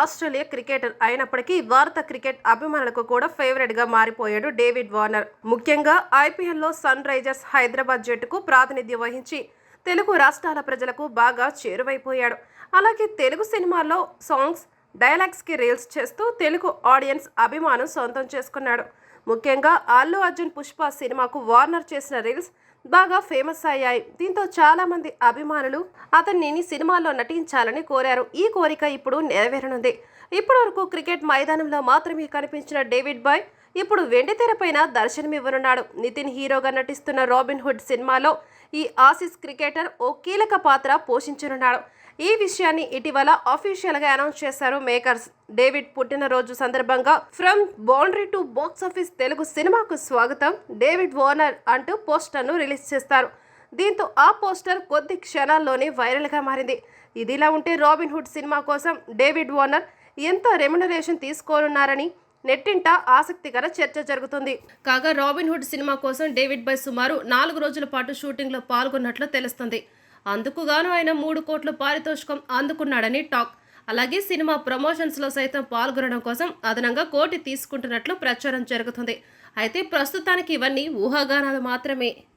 Australia cricketer అయినప్పటికీ భారత cricket అభిమానులకు కూడా ఫేవరెట్ గా మారిపోయాడు డేవిడ్ వార్నర్. ముఖ్యంగా ఐపీఎల్లో సన్ రైజర్స్ హైదరాబాద్ జట్టుకు ప్రాతినిధ్యం వహించి తెలుగు రాష్ట్రాల ప్రజలకు బాగా చేరువైపోయాడు. అలాగే తెలుగు సినిమాల్లో సాంగ్స్, డైలాగ్స్ కి రీల్స్ చేస్తూ తెలుగు ఆడియన్స్ అభిమానం సొంతం చేసుకున్నాడు. ముఖ్యంగా అల్లు అర్జున్ పుష్ప సినిమాకు వార్నర్ చేసిన రీల్స్ బాగా ఫేమస్ అయ్యాయి. దీంతో చాలా మంది అభిమానులు అతన్ని సినిమాల్లో నటించాలని కోరారు. ఈ కోరిక ఇప్పుడు నెరవేరనుంది. ఇప్పటి వరకు క్రికెట్ మైదానంలో మాత్రమే కనిపించిన డేవిడ్ బాయ్ ఇప్పుడు వెండితెరపైన దర్శనమివ్వనున్నాడు. నితిన్ హీరోగా నటిస్తున్న రాబిన్ హుడ్ సినిమాలో ఈ ఆసీస్ క్రికెటర్ ఓ కీలక పాత్ర పోషించనున్నాడు. ఈ విషయాన్ని ఇటీవల అఫీషియల్ గా అనౌన్స్ చేశారు మేకర్స్. డేవిడ్ పుట్టినరోజు సందర్భంగా from boundary to box office Telugu సినిమాకు స్వాగతం డేవిడ్ వార్నర్ అంటూ పోస్టర్ను రిలీజ్ చేస్తారు. దీంతో ఆ పోస్టర్ కొద్ది క్షణాల్లోనే వైరల్ గా మారింది. ఇదిలా ఉంటే రాబిన్ హుడ్ సినిమా కోసం డేవిడ్ వార్నర్ ఎంత రెమ్యునరేషన్ తీసుకోనున్నారని నెట్టింట ఆసక్తికర చర్చ జరుగుతుంది. కాగా రాబిన్ హుడ్ సినిమా కోసం డేవిడ్ బాయ్ సుమారు 4 రోజుల పాటు షూటింగ్ లో పాల్గొన్నట్లు తెలుస్తుంది. అందుకు గాను ఆయన 3 కోట్ల పారితోషికం అందుకున్నాడని టాక్. అలాగే సినిమా ప్రమోషన్స్ లో సైతం పాల్గొనడం కోసం అదనంగా 1 కోటి తీసుకుంటున్నట్లు ప్రచారం జరుగుతుంది. అయితే ప్రస్తుతానికి ఇవన్నీ ఊహాగానాలు మాత్రమే.